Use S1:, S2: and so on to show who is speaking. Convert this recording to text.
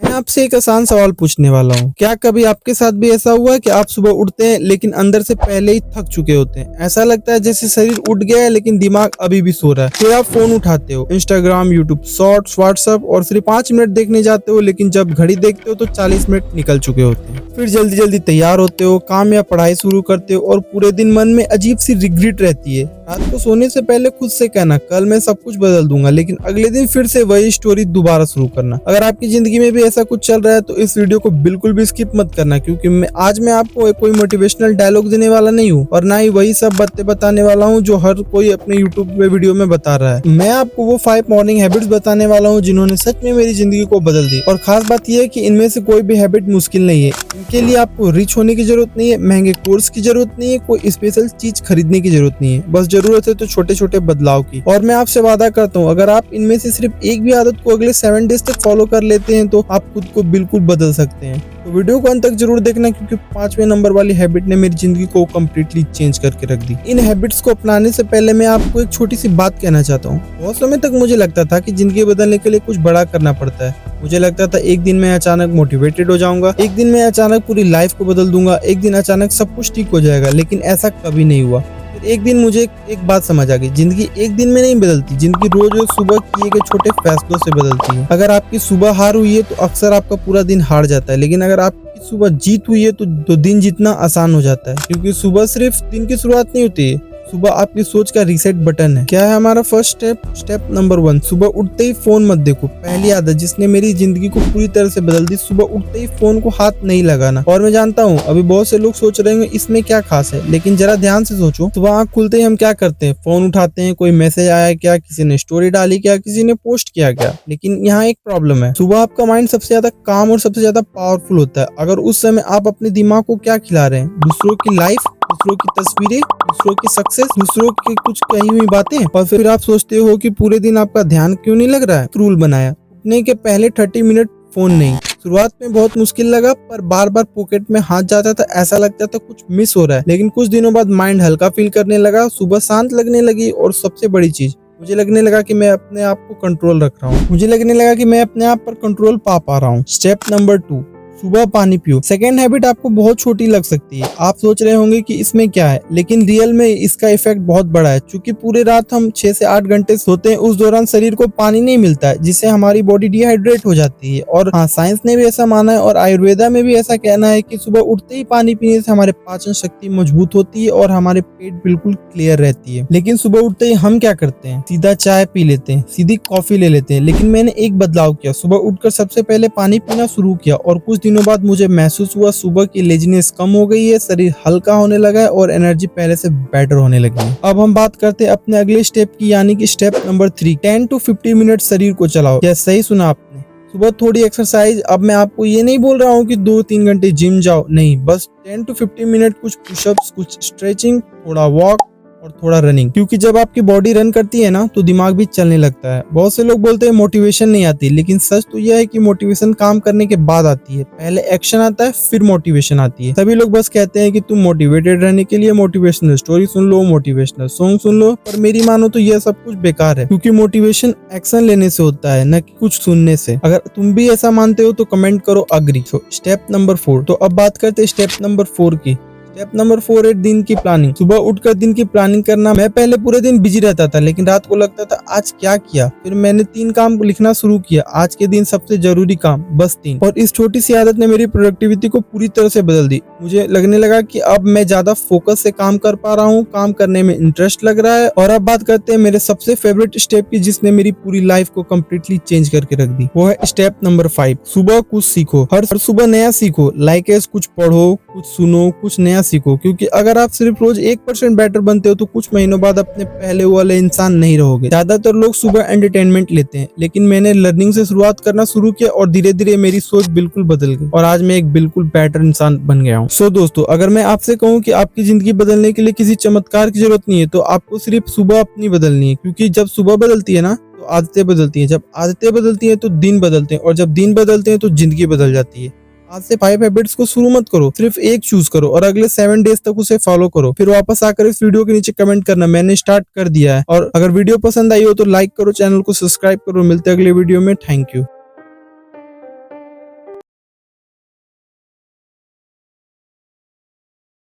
S1: मैं आपसे एक आसान सवाल पूछने वाला हूँ। क्या कभी आपके साथ भी ऐसा हुआ है कि आप सुबह उठते हैं लेकिन अंदर से पहले ही थक चुके होते हैं? ऐसा लगता है जैसे शरीर उठ गया है लेकिन दिमाग अभी भी सो रहा है। फिर आप फोन उठाते हो, इंस्टाग्राम, यूट्यूब शॉर्ट्स, व्हाट्सएप और सिर्फ 5 मिनट देखने जाते हो, लेकिन जब घड़ी देखते हो तो 40 मिनट निकल चुके होते हैं। फिर जल्दी जल्दी तैयार होते हो, काम या पढ़ाई शुरू करते हो और पूरे दिन मन में अजीब सी रिग्रेट रहती है। रात को सोने से पहले खुद से कहना कल मैं सब कुछ बदल दूंगा, लेकिन अगले दिन फिर से वही स्टोरी दोबारा शुरू करना। अगर आपकी जिंदगी में भी ऐसा कुछ चल रहा है तो इस वीडियो को बिल्कुल भी स्किप मत करना, क्योंकि आज मैं आपको कोई मोटिवेशनल डायलॉग देने वाला नहीं हूँ और ना ही वही सब बातें बताने वाला हूँ जो हर कोई अपने यूट्यूब पे वीडियो में बता रहा है। मैं आपको वो 5 मॉर्निंग हैबिट्स बताने वाला हूँ जिन्होंने सच में मेरी जिंदगी को बदल दी। और खास बात यह है कि इनमें से कोई भी हैबिट मुश्किल नहीं है। इनके लिए आपको रिच होने की जरूरत नहीं है, महंगे कोर्स की जरूरत नहीं है, कोई स्पेशल चीज खरीदने की जरूरत नहीं है। बस जरूरत है तो छोटे छोटे बदलाव की। और मैं आपसे वादा करता हूँ अगर आप इनमें से सिर्फ एक भी आदत को अगले 7 डेज तक फॉलो कर लेते हैं तो आप खुद को बिल्कुल बदल सकते हैं। तो वीडियो को अंत तक जरूर देखना, क्योंकि 5वें नंबर वाली हैबिट ने मेरी जिंदगी को कम्प्लीटली चेंज करके रख दी। इन हैबिट्स को अपनाने से पहले मैं आपको एक छोटी सी बात कहना चाहता हूँ। बहुत समय तक मुझे लगता था कि जिंदगी बदलने के लिए कुछ बड़ा करना पड़ता है। मुझे लगता था एक दिन मैं अचानक मोटिवेटेड हो जाऊंगा, एक दिन मैं अचानक पूरी लाइफ को बदल दूंगा, एक दिन अचानक सब कुछ ठीक हो जाएगा, लेकिन ऐसा कभी नहीं हुआ। फिर एक दिन मुझे एक बात समझ आ गई, जिंदगी एक दिन में नहीं बदलती, जिंदगी रोज रोज सुबह किए गए छोटे फैसलों से बदलती है। अगर आपकी सुबह हार हुई है तो अक्सर आपका पूरा दिन हार जाता है, लेकिन अगर आपकी सुबह जीत हुई है तो दिन जीतना आसान हो जाता है, क्योंकि सुबह सिर्फ दिन की शुरुआत नहीं होती है, सुबह आपकी सोच का रीसेट बटन है। क्या है हमारा फर्स्ट स्टेप नंबर 1, सुबह उठते ही फोन मत देखो। पहली आदत जिसने मेरी जिंदगी को पूरी तरह से बदल दी, सुबह उठते ही फोन को हाथ नहीं लगाना। और मैं जानता हूँ अभी बहुत से लोग सोच रहे होंगे इसमें क्या खास है, लेकिन जरा ध्यान से सोचो। सुबह आँख खुलते ही हम क्या करते हैं? फोन उठाते हैं। कोई मैसेज आया क्या, किसी ने स्टोरी डाली क्या, किसी ने पोस्ट किया क्या? लेकिन यहाँ एक प्रॉब्लम है, सुबह आपका माइंड सबसे ज्यादा काम और सबसे ज्यादा पावरफुल होता है। अगर उस समय आप अपने दिमाग को क्या खिला रहे हैं? दूसरों की लाइफ, दूसरों की तस्वीरें, दूसरों की सक्सेस, दूसरों की कुछ कही हुई बातें, और फिर आप सोचते हो कि पूरे दिन आपका ध्यान क्यों नहीं लग रहा है। रूल बनाया, उठने के पहले 30 मिनट फोन नहीं। शुरुआत में बहुत मुश्किल लगा, पर बार बार पॉकेट में हाथ जाता था, ऐसा लगता था कुछ मिस हो रहा है। लेकिन कुछ दिनों बाद माइंड हल्का फील करने लगा, सुबह शांत लगने लगी, और सबसे बड़ी चीज, मुझे लगने लगा कि मैं अपने आप को कंट्रोल रख रहा हूँ। मुझे लगने लगा कि मैं अपने आप पर कंट्रोल पा रहा हूँ। स्टेप नंबर 2, सुबह पानी पियो। सेकेंड हैबिट आपको बहुत छोटी लग सकती है, आप सोच रहे होंगे कि इसमें क्या है, लेकिन रियल में इसका इफेक्ट बहुत बड़ा है। क्योंकि पूरे रात हम 6 से 8 घंटे सोते हैं, उस दौरान शरीर को पानी नहीं मिलता है, जिससे हमारी बॉडी डिहाइड्रेट हो जाती है। और हाँ, साइंस ने भी ऐसा माना है और आयुर्वेदा में भी ऐसा कहना है कि सुबह उठते ही पानी पीने से हमारे पाचन शक्ति मजबूत होती है और हमारे पेट बिल्कुल क्लियर रहती है। लेकिन सुबह उठते ही हम क्या करते हैं? सीधा चाय पी लेते हैं, सीधी कॉफी ले लेते हैं। लेकिन मैंने एक बदलाव किया, सुबह उठकर सबसे पहले पानी पीना शुरू किया, और कुछ दिनों बाद मुझे महसूस हुआ सुबह की लेजीनेस कम हो गई है, शरीर हल्का होने लगा है और एनर्जी पहले से बेटर होने लगी है। अब हम बात करते हैं अपने अगले स्टेप की, यानी कि स्टेप नंबर 3, 10 to 15 मिनट शरीर को चलाओ। क्या सही सुना आपने? सुबह थोड़ी एक्सरसाइज। अब मैं आपको ये नहीं बोल रहा हूँ कि 2-3 घंटे जिम जाओ, नहीं, बस 10 to 15 मिनट, कुछ पुशअप्स, कुछ स्ट्रेचिंग, थोड़ा वॉक और थोड़ा रनिंग। क्योंकि जब आपकी बॉडी रन करती है ना तो दिमाग भी चलने लगता है। बहुत से लोग बोलते हैं मोटिवेशन नहीं आती, लेकिन सच तो यह है कि मोटिवेशन काम करने के बाद आती है। पहले एक्शन आता है, फिर मोटिवेशन आती है। सभी लोग बस कहते हैं कि तुम मोटिवेटेड रहने के लिए मोटिवेशनल स्टोरी सुन लो, मोटिवेशनल सॉन्ग सुन लो, पर मेरी मानो तो यह सब कुछ बेकार है, क्योंकि मोटिवेशन एक्शन लेने से होता है, न कि कुछ सुनने से। अगर तुम भी ऐसा मानते हो तो कमेंट करो अग्री। Step number 4। तो अब बात करते हैं स्टेप नंबर 4 की। स्टेप नंबर 4 है दिन की प्लानिंग। सुबह उठकर दिन की प्लानिंग करना। मैं पहले पूरे दिन बिजी रहता था, लेकिन रात को लगता था आज क्या किया। फिर मैंने 3 काम लिखना शुरू किया, आज के दिन सबसे जरूरी काम, बस 3। और इस छोटी सी आदत ने मेरी प्रोडक्टिविटी को पूरी तरह से बदल दी। मुझे लगने लगा कि अब मैं ज्यादा फोकस से काम कर पा रहा हूँ, काम करने में इंटरेस्ट लग रहा है। और अब बात करते हैं मेरे सबसे फेवरेट स्टेप की, जिसने मेरी पूरी लाइफ को कम्प्लीटली चेंज करके रख दी। वो है स्टेप नंबर 5, सुबह कुछ सीखो। हर सुबह नया सीखो, लाइक कुछ पढ़ो, कुछ सुनो, कुछ नया सीखो। क्योंकि अगर आप सिर्फ रोज 1% बेटर बनते हो तो कुछ महीनों बाद अपने पहले वाले इंसान नहीं रहोगे। ज्यादातर लोग सुबह एंटरटेनमेंट लेते हैं, लेकिन मैंने लर्निंग से शुरुआत करना शुरू किया और धीरे धीरे मेरी सोच बिल्कुल बदल गई और आज मैं एक बिल्कुल बेटर इंसान बन गया हूँ। सो दोस्तों, अगर मैं आपसे कहूँ कि आपकी जिंदगी बदलने के लिए किसी चमत्कार की जरूरत नहीं है, तो आपको सिर्फ सुबह अपनी बदलनी है। क्योंकि जब सुबह बदलती है ना तो आदतें बदलती हैं, जब आदतें बदलती हैं तो दिन बदलते हैं, और जब दिन बदलते हैं तो जिंदगी बदल जाती है। आज से 5 हैबिट्स को शुरू मत करो, सिर्फ एक चूज करो और अगले 7 डेज तक उसे फॉलो करो। फिर वापस आकर इस वीडियो के नीचे कमेंट करना मैंने स्टार्ट कर दिया है। और अगर वीडियो पसंद आई हो तो लाइक करो, चैनल को सब्सक्राइब करो। मिलते हैं अगले वीडियो में। Thank you.